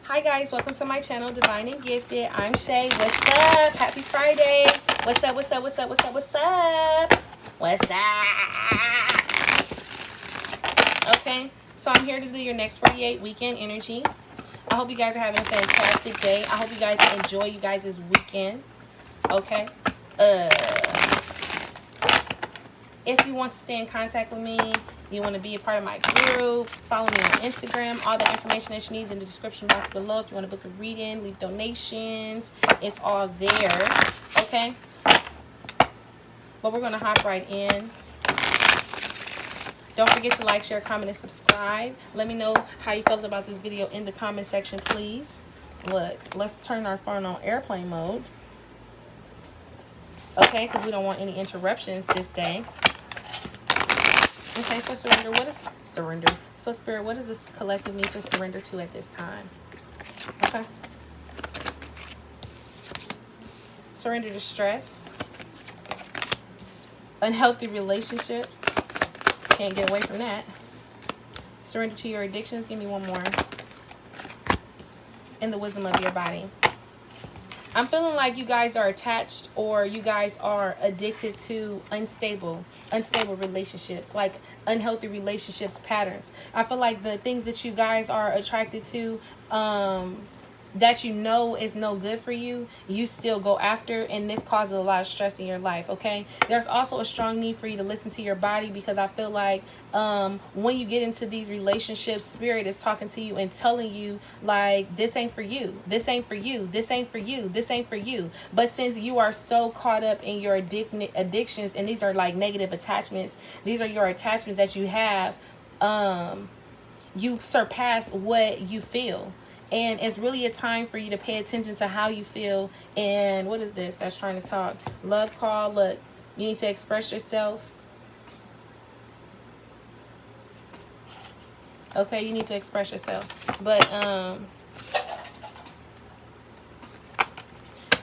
Hi guys, welcome to my channel, Divine and Gifted. I'm Shay. What's up? Happy Friday. What's up? What's up? What's up? What's up? What's up? What's up? Okay, so I'm here to do your next 48 weekend energy. I hope you guys are having a fantastic day. I hope you guys enjoy you guys' weekend. Okay. If you want to stay in contact with me, you want to be a part of my group, follow me on Instagram. All the information that you need is in the description box below. If you want to book a reading, leave donations, it's all there. Okay? But we're going to hop right in. Don't forget to like, share, comment, and subscribe. Let me know how you felt about this video in the comment section, please. Look, let's turn our phone on airplane mode. Okay, because we don't want any interruptions this day. Okay, so surrender. What is surrender? So Spirit, what does this collective need to surrender to at this time? Okay. Surrender to stress. Unhealthy relationships. Can't get away from that. Surrender to your addictions. Give me one more. In the wisdom of your body. I'm feeling like you guys are attached, or you guys are addicted to unstable relationships, like unhealthy relationships patterns. I feel like the things that you guys are attracted to, that you know is no good for you, you still go after, and this causes a lot of stress in your life. Okay, there's also a strong need for you to listen to your body, because I feel like when you get into these relationships, Spirit is talking to you and telling you like, this ain't for you, this ain't for you, this ain't for you, this ain't for you. But since you are so caught up in your addictions, and these are like negative attachments, these are your attachments that you have, you surpass what you feel. And it's really a time for you to pay attention to how you feel. And what is this that's trying to talk? Love call. Look, you need to express yourself. Okay, you need to express yourself. But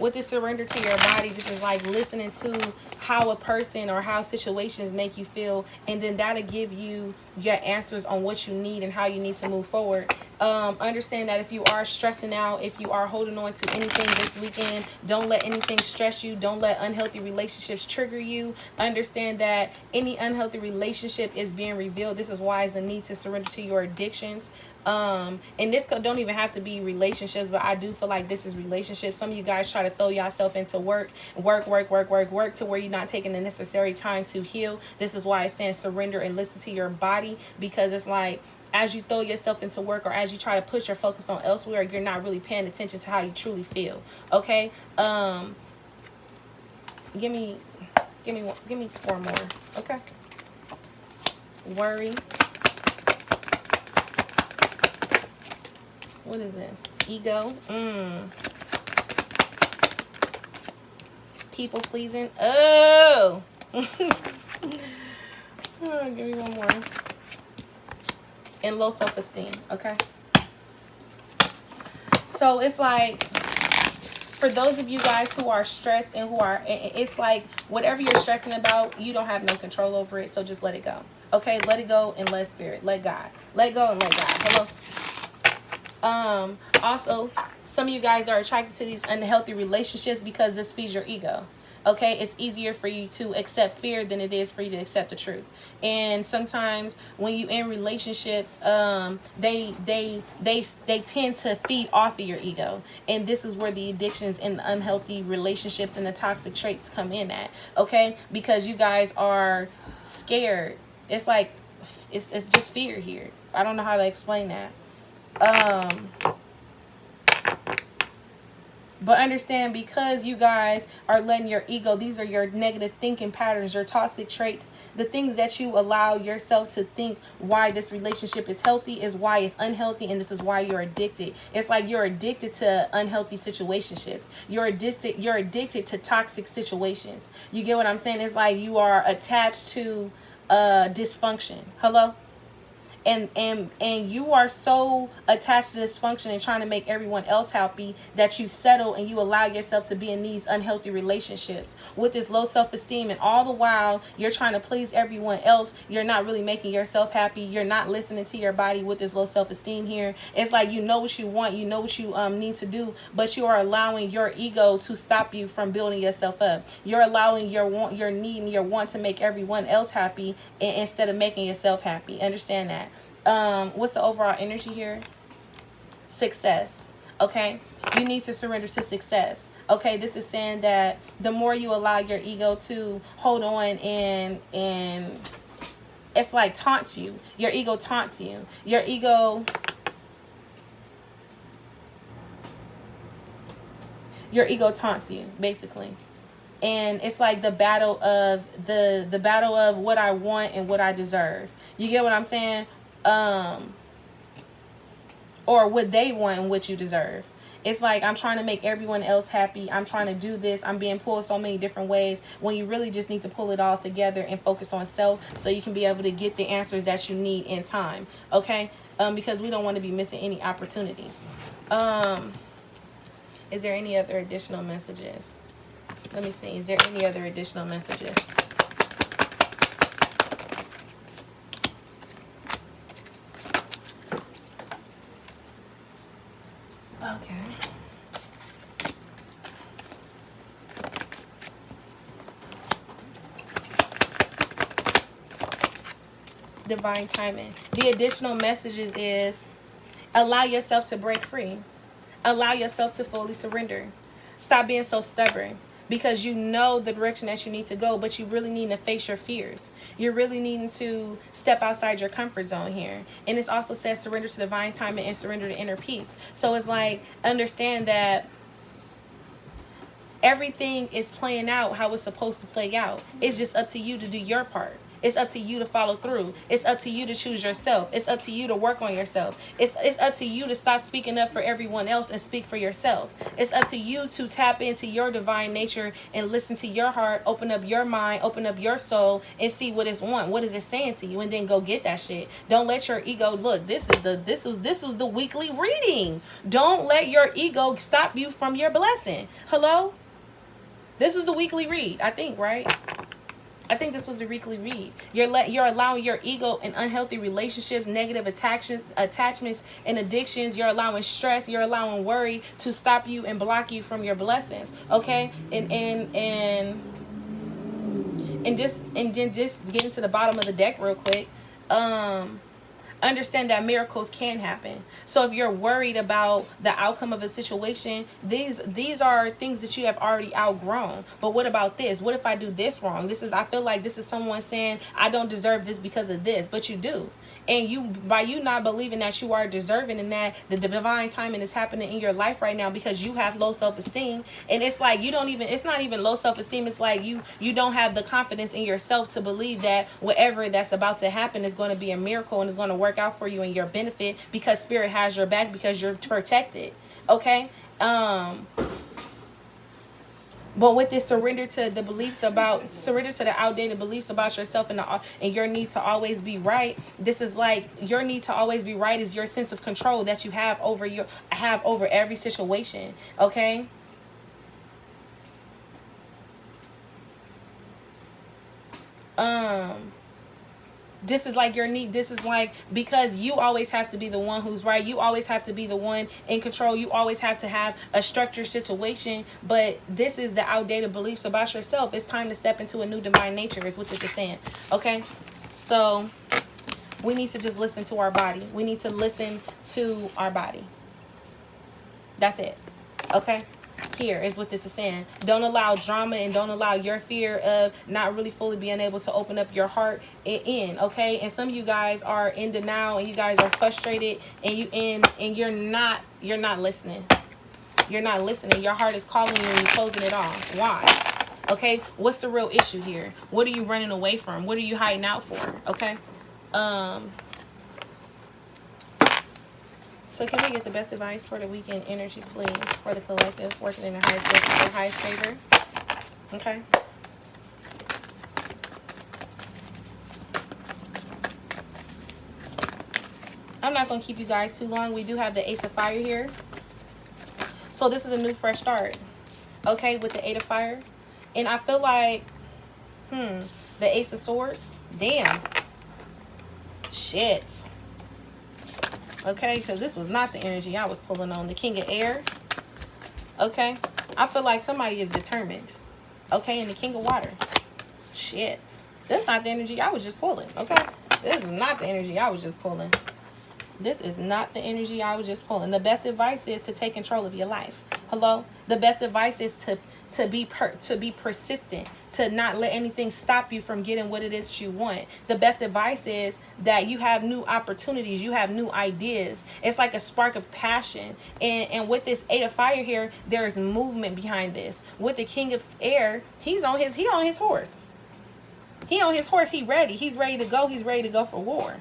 with the surrender to your body, this is like listening to how a person or how situations make you feel, and then that'll give you your answers on what you need and how you need to move forward. Understand that if you are stressing out, if you are holding on to anything this weekend, don't let anything stress you. Don't let unhealthy relationships trigger you. Understand that any unhealthy relationship is being revealed. This is why it's a need to surrender to your addictions. And this don't even have to be relationships, but I do feel like this is relationships. Some of you guys try to throw yourself into work to where you're not taking the necessary time to heal. This is why it's saying surrender and listen to your body, because it's like, as you throw yourself into work, or as you try to put your focus on elsewhere, you're not really paying attention to how you truly feel. Okay. Give me four more. Okay. Worry. What is this? Ego. People pleasing. Oh. Oh, give me one more. And low self-esteem. Okay. So it's like, for those of you guys who are stressed and who are, it's like whatever you're stressing about, you don't have no control over it. So just let it go. Okay. Let it go and let Spirit, let God, let go and let God. Hello. Also, some of you guys are attracted to these unhealthy relationships because this feeds your ego. Okay, it's easier for you to accept fear than it is for you to accept the truth. And sometimes when you in relationships, they tend to feed off of your ego, and this is where the addictions and the unhealthy relationships and the toxic traits come in at. Okay, because you guys are scared. It's like it's just fear here. I don't know how to explain that. But understand, because you guys are letting your ego, these are your negative thinking patterns, your toxic traits, the things that you allow yourself to think why this relationship is healthy is why it's unhealthy, and this is why you're addicted. It's like you're addicted to unhealthy situationships. You're addicted to toxic situations. You get what I'm saying? It's like you are attached to dysfunction. Hello? and you are so attached to this function and trying to make everyone else happy that you settle and you allow yourself to be in these unhealthy relationships with this low self-esteem, and all the while you're trying to please everyone else. You're not really making yourself happy. You're not listening to your body with this low self-esteem here. It's like you know what you want, you know what you need to do, but you are allowing your ego to stop you from building yourself up. You're allowing your want, your need, and your want to make everyone else happy instead of making yourself happy. Understand that. What's the overall energy here? Success. Okay, you need to surrender to success. Okay, this is saying that the more you allow your ego to hold on and it's like taunts you. Your ego taunts you. Your ego taunts you, basically. And it's like the battle of the battle of what I want and what I deserve. You get what I'm saying? Or what they want and what you deserve. It's like I'm trying to make everyone else happy. I'm trying to do this. I'm being pulled so many different ways when you really just need to pull it all together and focus on self so you can be able to get the answers that you need in time. Okay? Because we don't want to be missing any opportunities. Is there any other additional messages? Let me see. Is there any other additional messages? Okay. Divine timing. The additional messages is allow yourself to break free. Allow yourself to fully surrender. Stop being so stubborn. Because you know the direction that you need to go, but you really need to face your fears. You're really needing to step outside your comfort zone here. And it also says surrender to divine timing and surrender to inner peace. So it's like, understand that everything is playing out how it's supposed to play out. It's just up to you to do your part. It's up to you to follow through. It's up to you to choose yourself. It's up to you to work on yourself. It's up to you to stop speaking up for everyone else and speak for yourself. It's up to you to tap into your divine nature and listen to your heart, open up your mind, open up your soul, and see what it's want. What is it saying to you? And then go get that shit. Don't let your ego look. This was the weekly reading. Don't let your ego stop you from your blessing. Hello? This is the weekly read, I think, right? I think this was a weekly read. You're allowing your ego and unhealthy relationships, negative attachments and addictions. You're allowing stress. You're allowing worry to stop you and block you from your blessings. Okay, and then just getting to the bottom of the deck real quick. Understand that miracles can happen. So if you're worried about the outcome of a situation, these are things that you have already outgrown. But what about this? What if I do this wrong? I feel like this is someone saying I don't deserve this because of this, but you do. And by you not believing that you are deserving and that the divine timing is happening in your life right now because you have low self-esteem. And it's like it's not even low self-esteem. It's like you don't have the confidence in yourself to believe that whatever that's about to happen is going to be a miracle and is going to work out for you in your benefit because spirit has your back because you're protected. Okay? But with this surrender to the outdated beliefs about yourself and your need to always be right, this is like your need to always be right is your sense of control that you have over every situation. Okay? This is like your need. This is like, because you always have to be the one who's right. You always have to be the one in control. You always have to have a structured situation. But this is the outdated beliefs about yourself. It's time to step into a new divine nature is what this is saying. Okay? So we need to just listen to our body. We need to listen to our body. That's it. Okay? Here is what this is saying. Don't allow drama and don't allow your fear of not really fully being able to open up your heart in. Okay? And some of you guys are in denial and you guys are frustrated and you're not listening. You're not listening. Your heart is calling you and you're closing it off. Why? Okay? What's the real issue here? What are you running away from? What are you hiding out for? Okay? So can we get the best advice for the weekend energy, please, for the collective, working in the highest favor? Okay. I'm not going to keep you guys too long. We do have the Ace of Fire here. So this is a new fresh start. Okay, with the Eight of Fire. And I feel like, the Ace of Swords. Damn. Shit. Okay, because this was not the energy I was pulling on. The King of Air. Okay. I feel like somebody is determined. Okay, and the King of Water. Shit. That's not the energy I was just pulling. Okay. This is not the energy I was just pulling. This is not the energy I was just pulling. The best advice is to take control of your life. Hello? The best advice is to be persistent, to not let anything stop you from getting what it is that you want. The best advice is that you have new opportunities, you have new ideas. It's like a spark of passion. And with this Eight of Fire here, there is movement behind this. With the King of Air, he's on his horse. He on his horse, he's ready to go. He's ready to go for war.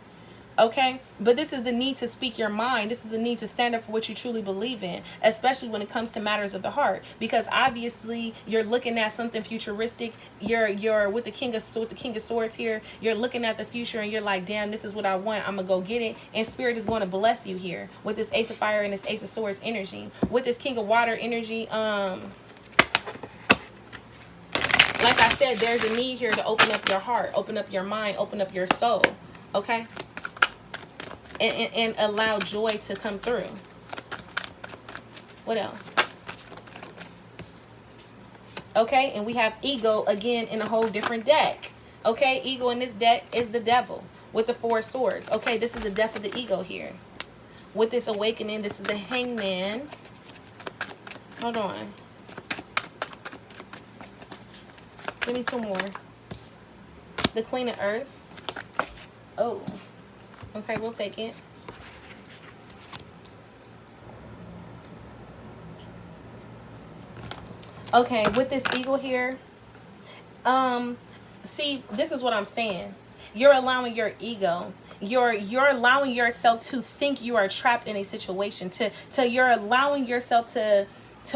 Okay, but this is the need to speak your mind. This is the need to stand up for what you truly believe in, especially when it comes to matters of the heart. Because obviously, you're looking at something futuristic. You're with the King of Swords here. You're looking at the future, and you're like, "Damn, this is what I want. I'm gonna go get it." And Spirit is going to bless you here with this Ace of Fire and this Ace of Swords energy. With this King of Water energy, like I said, there's a need here to open up your heart, open up your mind, open up your soul. Okay. And allow joy to come through. What else? Okay, and we have ego again in a whole different deck. Okay, ego in this deck is the devil with the Four of Swords. Okay, this is the death of the ego here. With this awakening, this is the Hangman. Hold on. Give me two more. The Queen of Earth. Oh. Okay, we'll take it. Okay, with this eagle here, see, this is what I'm saying. You're allowing your ego, you're allowing yourself to think you are trapped in a situation, you're allowing yourself to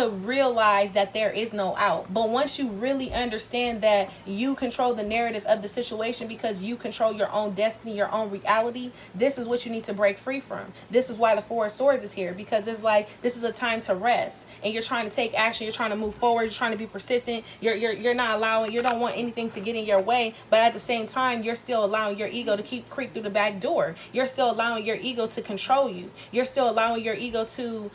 realize that there is no out. But once you really understand that you control the narrative of the situation because you control your own destiny, your own reality, this is what you need to break free from. This is why the Four of Swords is here, because it's like this is a time to rest and you're trying to take action, you're trying to move forward, you're trying to be persistent, you're not allowing, you don't want anything to get in your way, but at the same time you're still allowing your ego to creep through the back door. You're still allowing your ego to control you. You're still allowing your ego to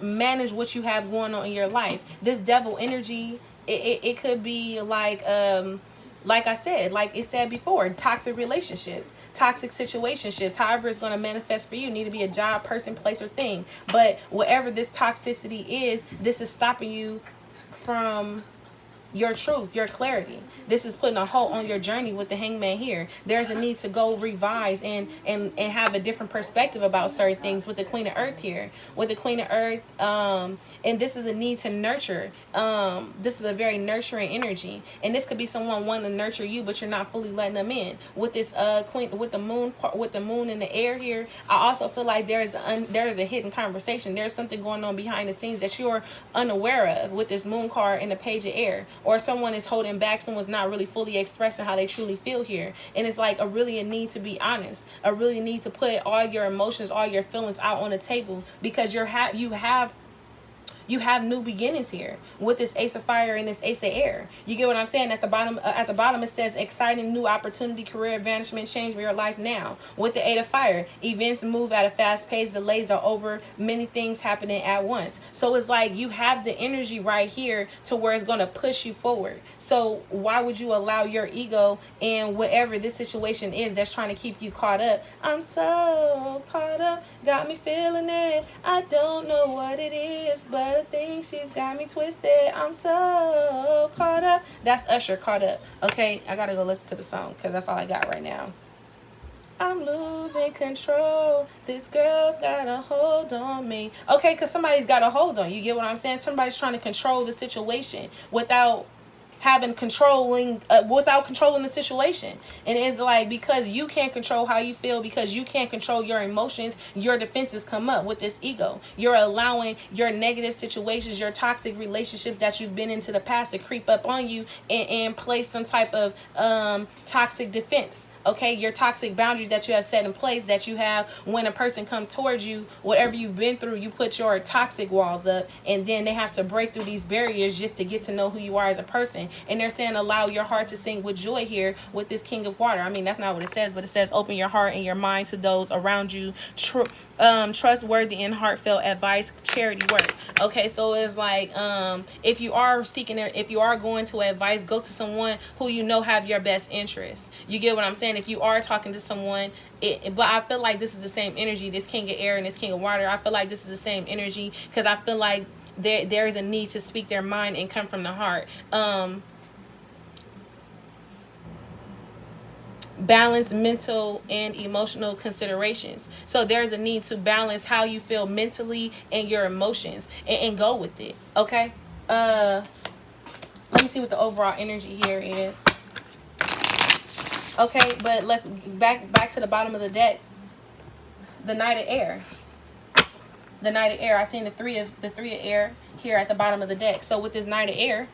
manage what you have going on in your life. This devil energy, it could be like I said, like it said before, toxic relationships, toxic situationships, however it's going to manifest for you. Need to be a job, person, place, or thing. But whatever this toxicity is, this is stopping you from your truth, your clarity. This is putting a halt on your journey with the Hangman here. There's a need to go revise and have a different perspective about certain things with the Queen of Earth here. With the Queen of Earth, and this is a need to nurture. This is a very nurturing energy, and this could be someone wanting to nurture you, but you're not fully letting them in. With this Queen, with the moon in the air here, I also feel like there is a hidden conversation. There's something going on behind the scenes that you're unaware of with this moon card and the Page of Air. Or someone is holding back, someone's not really fully expressing how they truly feel here. And it's like a need to be honest, a really need to put all your emotions, all your feelings out on the table, because you have new beginnings here with this Ace of Fire and this Ace of Air. You get what I'm saying? At the bottom it says exciting new opportunity, career advancement, change your life now. With the Eight of Fire, events move at a fast pace, delays are over, many things happening at once. So it's like you have the energy right here to where it's going to push you forward. So why would you allow your ego and whatever this situation is that's trying to keep you caught up? I'm so caught up, got me feeling it. I don't know what it is, but I think she's got me twisted. I'm so caught up. That's Usher, Caught Up. Okay, I gotta go listen to the song because that's all I got right now. I'm losing control. This girl's got a hold on me. Okay, because somebody's got a hold on you. You get what I'm saying? Somebody's trying to control the situation without having controlling without controlling the situation. And it's like, because you can't control how you feel, because you can't control your emotions, your defenses come up with this ego. You're allowing your negative situations, your toxic relationships that you've been into the past to creep up on you and place some type of toxic defense. Okay, your toxic boundary that you have set in place, that you have when a person comes towards you, whatever you've been through, you put your toxic walls up, and then they have to break through these barriers just to get to know who you are as a person. And they're saying allow your heart to sing with joy here with this King of Water. I mean, that's not what it says, but it says open your heart and your mind to those around you. Trustworthy and heartfelt advice, charity work. Okay, so it's like if you are seeking, if you are going to advice, go to someone who you know have your best interests. You get what I'm saying? If you are talking to someone, but I feel like this is the same energy, this King of Air and this King of Water. I feel like this is the same energy, because I feel like there is a need to speak their mind and come from the heart. Balance mental and emotional considerations. So there's a need to balance how you feel mentally and your emotions, and go with it. Okay, let me see what the overall energy here is. Okay, but let's back to the bottom of the deck. The Knight of Air. The Knight of Air. I seen the three of air here at the bottom of the deck. So with this Knight of Air,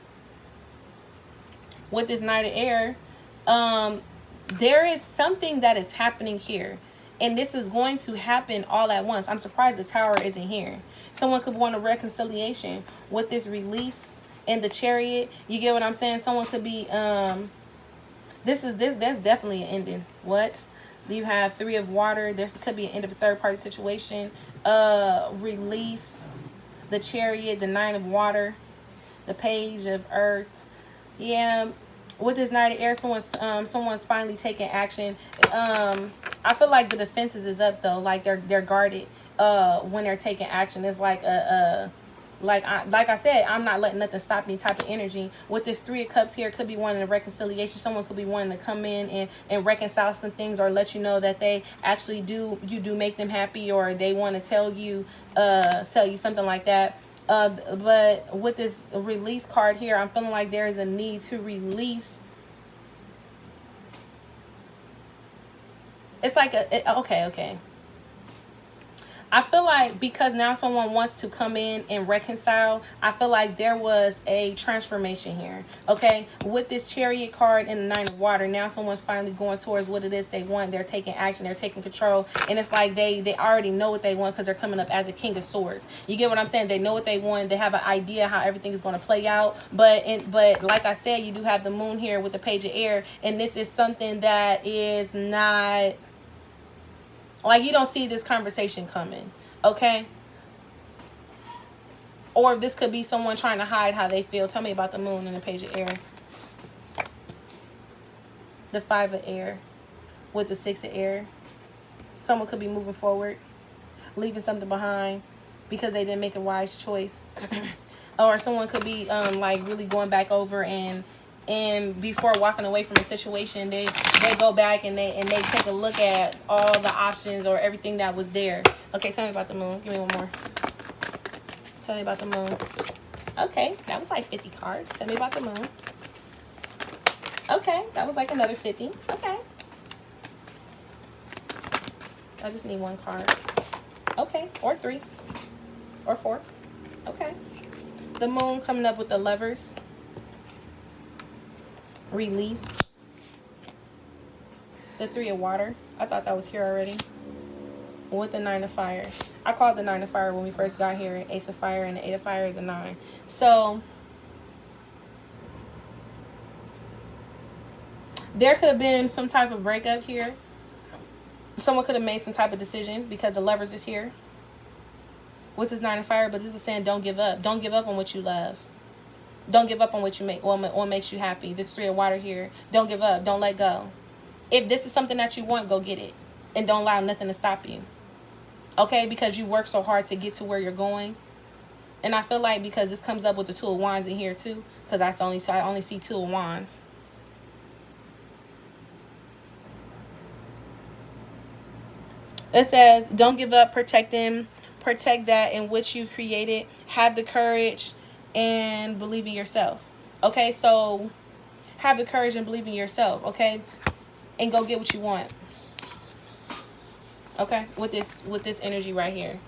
there is something that is happening here, and this is going to happen all at once. I'm surprised the Tower isn't here. Someone could want a reconciliation with this release and the Chariot. You get what I'm saying? Someone could be that's definitely an ending. What? You have Three of Water. There could be an end of a third-party situation. Release, the Chariot, the Nine of Water, the Page of Earth. Yeah, with this Knight of Air, someone's finally taking action. I feel like the defenses is up though. Like they're guarded when they're taking action. It's like like I said, I'm not letting nothing stop me type of energy. With this Three of Cups here, it could be wanting a reconciliation. Someone could be wanting to come in and reconcile some things, or let you know that they actually do make them happy, or they want to tell you something like that. But with this release card here, I'm feeling like there is a need to release. It's like okay. I feel like because now someone wants to come in and reconcile, I feel like there was a transformation here. Okay, with this Chariot card and the Nine of Water, now someone's finally going towards what it is they want. They're taking action, they're taking control, and it's like they already know what they want, because they're coming up as a King of Swords. You get what I'm saying? They know what they want. They have an idea how everything is going to play out. But like I said, you do have the Moon here with the Page of Air, and this is something that is not, like, you don't see this conversation coming, okay? Or this could be someone trying to hide how they feel. Tell me about the Moon and the Page of Air. The Five of Air with the Six of Air. Someone could be moving forward, leaving something behind because they didn't make a wise choice. Or someone could be like really going back over and before walking away from a situation, they go back and they take a look at all the options or everything that was there. Okay, tell me about the Moon. Give me one more. Tell me about the Moon. Okay, that was like 50 cards. Tell me about the Moon. Okay, that was like another 50. Okay. I just need one card. Okay, or 3. Or 4. Okay. The Moon coming up with the Lovers. Release. The Three of Water. I thought that was here already. With the Nine of Fire. I called the Nine of Fire when we first got here. Ace of Fire, and the Eight of Fire is a 9. So there could have been some type of breakup here. Someone could have made some type of decision because the Lovers is here with this Nine of Fire. But this is saying don't give up. Don't give up on what you love. Don't give up on what you make, what makes you happy. This Three of Water here. Don't give up. Don't let go. If this is something that you want, go get it. And don't allow nothing to stop you. Okay? Because you work so hard to get to where you're going. And I feel like because this comes up with the Two of Wands in here too. Because I only see Two of Wands. It says, don't give up. Protect them. Protect that in which you created. Have the courage and believe in yourself. Okay, so have the courage and believe in yourself, okay? And go get what you want. Okay, with this energy right here.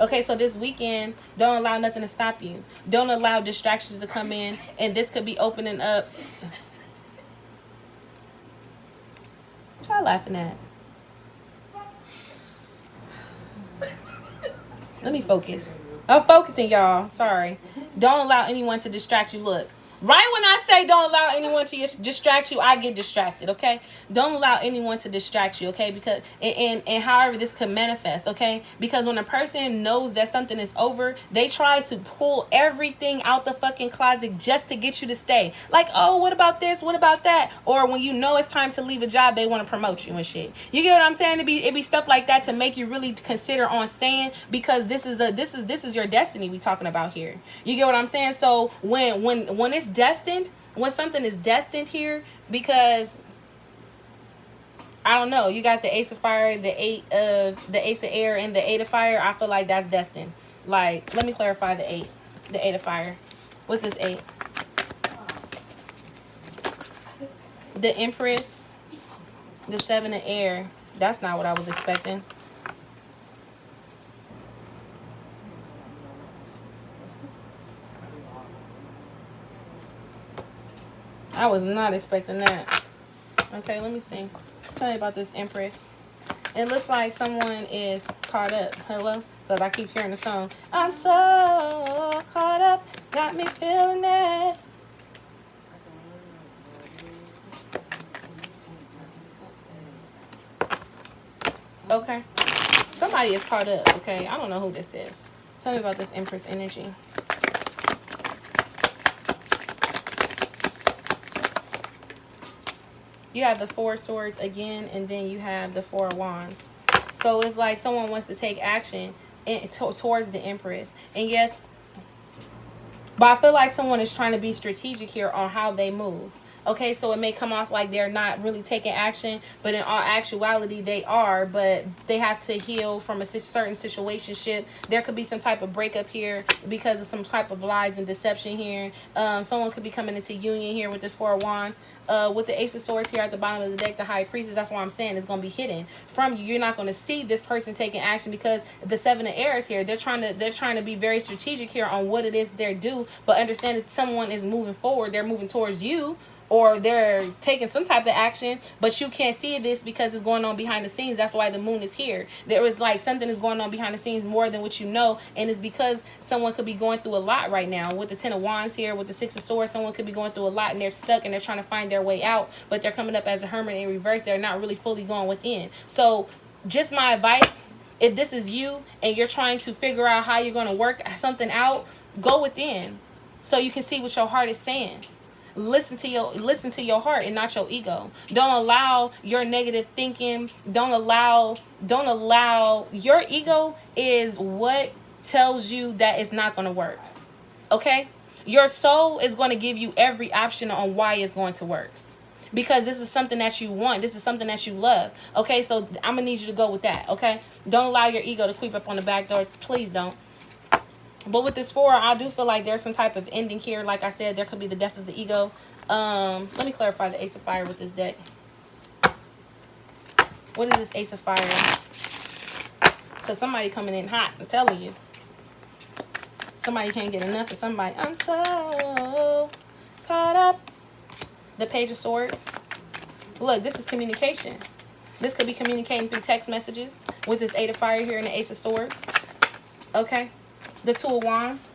Okay, so this weekend, don't allow nothing to stop you. Don't allow distractions to come in, and this could be opening up. What y'all laughing at? Let me focus. I'm focusing, y'all. Sorry. Don't allow anyone to distract you. Look. Right when I say don't allow anyone to distract you, I get distracted, okay? Don't allow anyone to distract you, okay? Because and however this could manifest, okay? Because when a person knows that something is over, they try to pull everything out the fucking closet just to get you to stay. Like, oh, what about this? What about that? Or when you know it's time to leave a job, they want to promote you and shit. You get what I'm saying? It be stuff like that to make you really consider on staying, because this is your destiny we talking about here. You get what I'm saying? So when it's destined, when something is destined here, because I don't know, you got the Ace of Fire, the Ace of Air, and the Eight of Fire. I feel like that's destined. Like, let me clarify the Eight of Fire. What's this eight? The Empress, the Seven of Air. That's not what I was expecting. I was not expecting that. Okay, let me see. Tell me about this Empress. It looks like someone is caught up. Hello? But I keep hearing the song. I'm so caught up. Got me feeling that. Okay. Somebody is caught up. Okay. I don't know who this is. Tell me about this Empress energy. You have the Four of Swords again, and then you have the Four of Wands. So it's like someone wants to take action towards the Empress. And yes, but I feel like someone is trying to be strategic here on how they move. Okay, so it may come off like they're not really taking action, but in all actuality they are, but they have to heal from a certain situationship. There could be some type of breakup here because of some type of lies and deception here. Someone could be coming into union here with this Four of Wands. With the Ace of Swords here at the bottom of the deck, the High Priestess, that's why I'm saying it's going to be hidden from you. You're not going to see this person taking action because the Seven of Air is here. They're trying to be very strategic here on what it is they're due, but understand that someone is moving forward. They're moving towards you, or they're taking some type of action, but you can't see this because it's going on behind the scenes. That's why the moon is here. There is like something is going on behind the scenes more than what you know, and it's because someone could be going through a lot right now. With the Ten of Wands here, with the Six of Swords, someone could be going through a lot and they're stuck and they're trying to find their way out, but they're coming up as a hermit in reverse. They're not really fully going within. So just my advice, if this is you and you're trying to figure out how you're going to work something out, go within so you can see what your heart is saying. Listen to your heart and not your ego. Don't allow your negative thinking. Don't allow your ego is what tells you that it's not going to work. Okay? Your soul is going to give you every option on why it's going to work. Because this is something that you want. This is something that you love. Okay? So I'm going to need you to go with that. Okay? Don't allow your ego to creep up on the back door. Please don't. But with this Four, I do feel like there's some type of ending here. Like I said, there could be the death of the ego. Let me clarify the Ace of Fire with this deck. What is this Ace of Fire? Because somebody coming in hot, I'm telling you. Somebody can't get enough of somebody. I'm so caught up. The Page of Swords. Look, this is communication. This could be communicating through text messages with this Eight of Fire here and the Ace of Swords. Okay. The Two of Wands.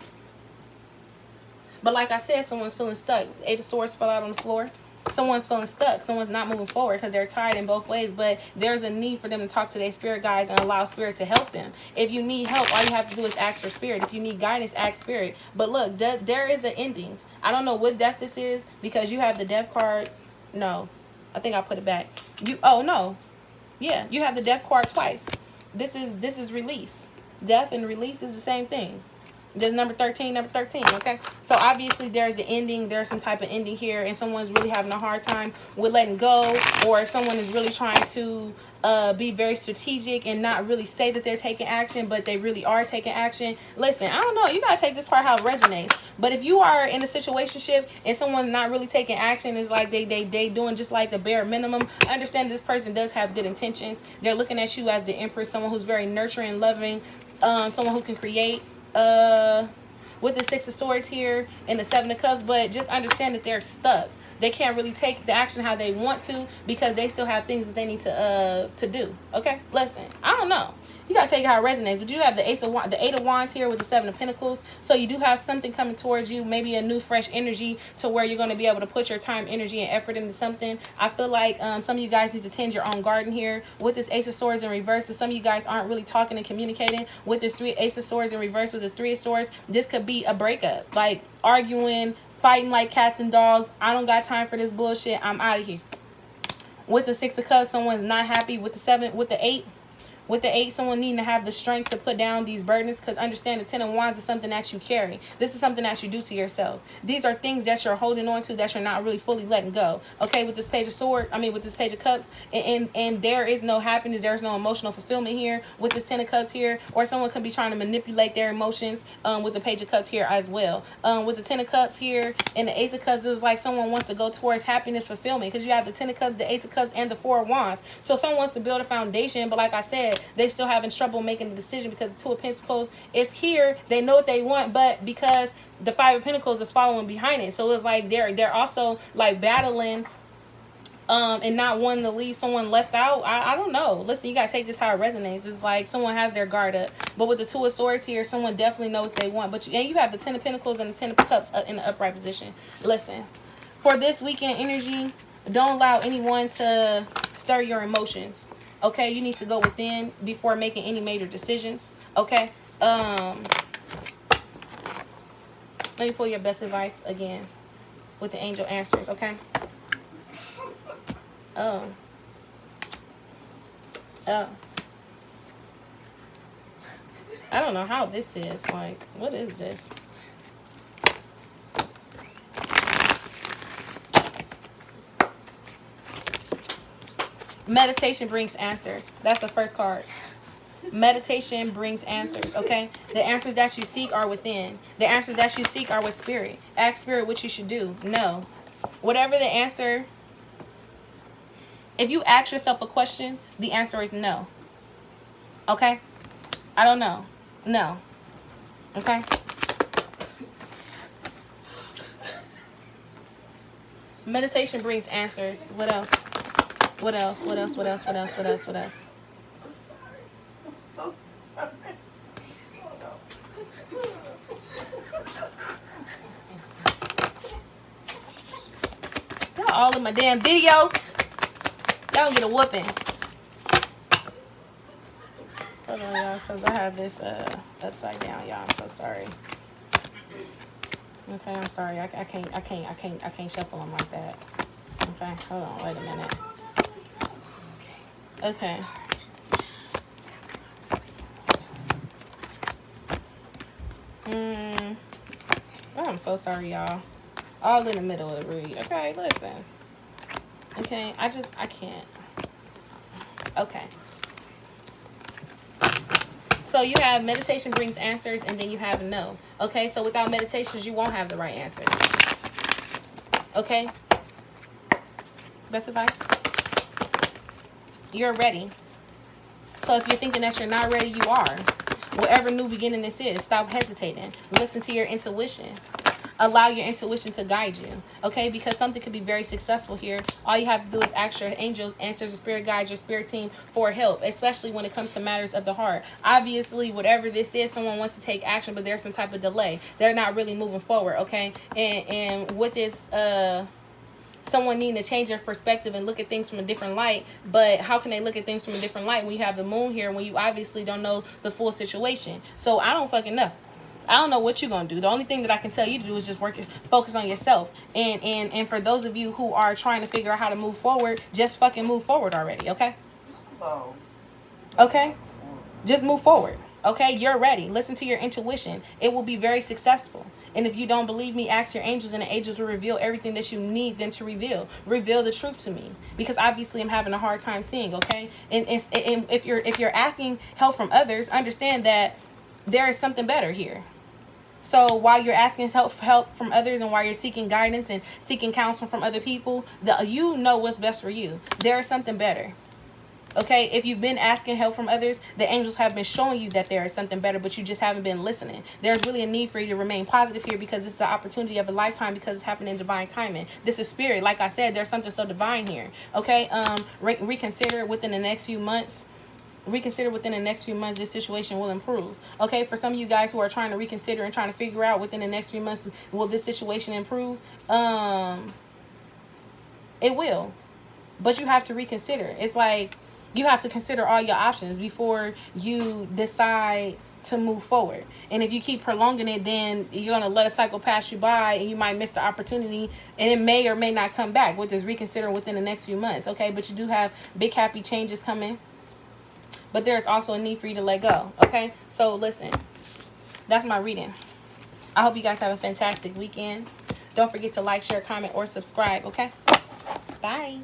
But like I said, someone's feeling stuck. Eight of Swords fell out on the floor. Someone's feeling stuck. Someone's not moving forward because they're tired in both ways. But there's a need for them to talk to their spirit guides and allow spirit to help them. If you need help, all you have to do is ask for spirit. If you need guidance, ask spirit. But look, there is an ending. I don't know what death this is because you have the death card. No, I think I put it back. Oh no, yeah, you have the death card twice. This is release. Death and release is the same thing. There's number 13, okay? So obviously there's an ending. There's some type of ending here, and someone's really having a hard time with letting go, or someone is really trying to be very strategic and not really say that they're taking action, but they really are taking action. Listen, I don't know. You got to take this part how it resonates. But if you are in a situationship and someone's not really taking action, it's like they doing just like the bare minimum. I understand this person does have good intentions. They're looking at you as the empress, someone who's very nurturing, loving, someone who can create. With the Six of Swords here and the Seven of Cups, but just understand that they're stuck. They can't really take the action how they want to because they still have things that they need to do. Okay, listen, I don't know. You gotta take it how it resonates. But you have the Eight of Wands here with the Seven of Pentacles, so you do have something coming towards you, maybe a new fresh energy to where you're going to be able to put your time, energy, and effort into something. I feel like some of you guys need to tend your own garden here with this Ace of Swords in reverse, but some of you guys aren't really talking and communicating with this Ace of Swords in reverse with this Three of Swords. This could be a breakup, like arguing, fighting like cats and dogs. I don't got time for this bullshit. I'm out of here. With the Six of Cups, someone's not happy. With the Seven, with the Eight. With the Eight, someone needing to have the strength to put down these burdens, because understand the Ten of Wands is something that you carry. This is something that you do to yourself. These are things that you're holding on to that you're not really fully letting go. Okay, with this Page of Swords, with this Page of Cups, and there is no happiness, there is no emotional fulfillment here with this Ten of Cups here, or someone could be trying to manipulate their emotions with the Page of Cups here as well. With the Ten of Cups here and the Ace of Cups, it's like someone wants to go towards happiness, fulfillment, because you have the Ten of Cups, the Ace of Cups, and the Four of Wands. So someone wants to build a foundation, but like I said, they still having trouble making the decision because the Two of Pentacles is here. They know what they want, but because the Five of Pentacles is following behind it, so it's like they're also like battling and not wanting to leave someone left out. I don't know. Listen, you gotta take this how it resonates. It's like someone has their guard up, but with the Two of Swords here, someone definitely knows what they want. But you have the Ten of Pentacles and the Ten of Cups in the upright position. Listen, for this weekend energy, don't allow anyone to stir your emotions. Okay, you need to go within before making any major decisions. Okay, let me pull your best advice again with the angel answers. Okay. Oh. I don't know how this is. Like, what is this? Meditation brings answers. That's the first card. Meditation brings answers, okay? The answers that you seek are within. The answers that you seek are with Spirit. Ask Spirit what you should do. No. Whatever the answer, if you ask yourself a question, the answer is no. Okay? I don't know. No. Okay? Meditation brings answers. What else? What else? What else? What else? What else? What else? What else? Y'all all in my damn video. Y'all get a whooping. Hold on, y'all, because I have this upside down, y'all. I'm so sorry. Okay, I'm sorry. I can't shuffle them like that. Okay, hold on. Wait a minute. Okay. Oh, I'm so sorry, y'all. All in the middle of the read. Okay, listen. Okay, I can't. Okay. So you have meditation brings answers, and then you have no. Okay, so without meditations, you won't have the right answers. Okay? Best advice? You're ready. So if you're thinking that you're not ready, you are. Whatever new beginning this is, stop hesitating. Listen to your intuition. Allow your intuition to guide you, okay? Because something could be very successful here. All you have to do is ask your angels, answers, your spirit guides, your spirit team for help, especially when it comes to matters of the heart. Obviously, whatever this is, someone wants to take action, but there's some type of delay. They're not really moving forward, okay? And with this, someone needing to change their perspective and look at things from a different light. But how can they look at things from a different light when you have the moon here, when you obviously don't know the full situation? So I don't fucking know. I don't know what you're going to do. The only thing that I can tell you to do is just focus on yourself. And for those of you who are trying to figure out how to move forward, just fucking move forward already, okay? Hello. Okay? Just move forward. Okay, you're ready. Listen to your intuition. It will be very successful. And if you don't believe me, ask your angels, and the angels will reveal everything that you need them to reveal. Reveal the truth to me, because obviously I'm having a hard time seeing. Okay, and if you're asking help from others, understand that there is something better here. So while you're asking help from others, and while you're seeking guidance and seeking counsel from other people, you know what's best for you. There is something better. Okay, if you've been asking help from others, the angels have been showing you that there is something better, but you just haven't been listening. There's really a need for you to remain positive here, because it's the opportunity of a lifetime, because it's happening in divine timing. This is spirit. Like I said, there's something so divine here. Okay, reconsider within the next few months. Reconsider within the next few months, this situation will improve. Okay, for some of you guys who are trying to reconsider and trying to figure out within the next few months, will this situation improve? It will, but you have to reconsider. It's like, you have to consider all your options before you decide to move forward. And if you keep prolonging it, then you're going to let a cycle pass you by, and you might miss the opportunity, and it may or may not come back with this reconsidering within the next few months. Okay, but you do have big happy changes coming, but there's also a need for you to let go. Okay, so listen, that's my reading. I hope you guys have a fantastic weekend. Don't forget to like, share, comment, or subscribe. Okay, bye.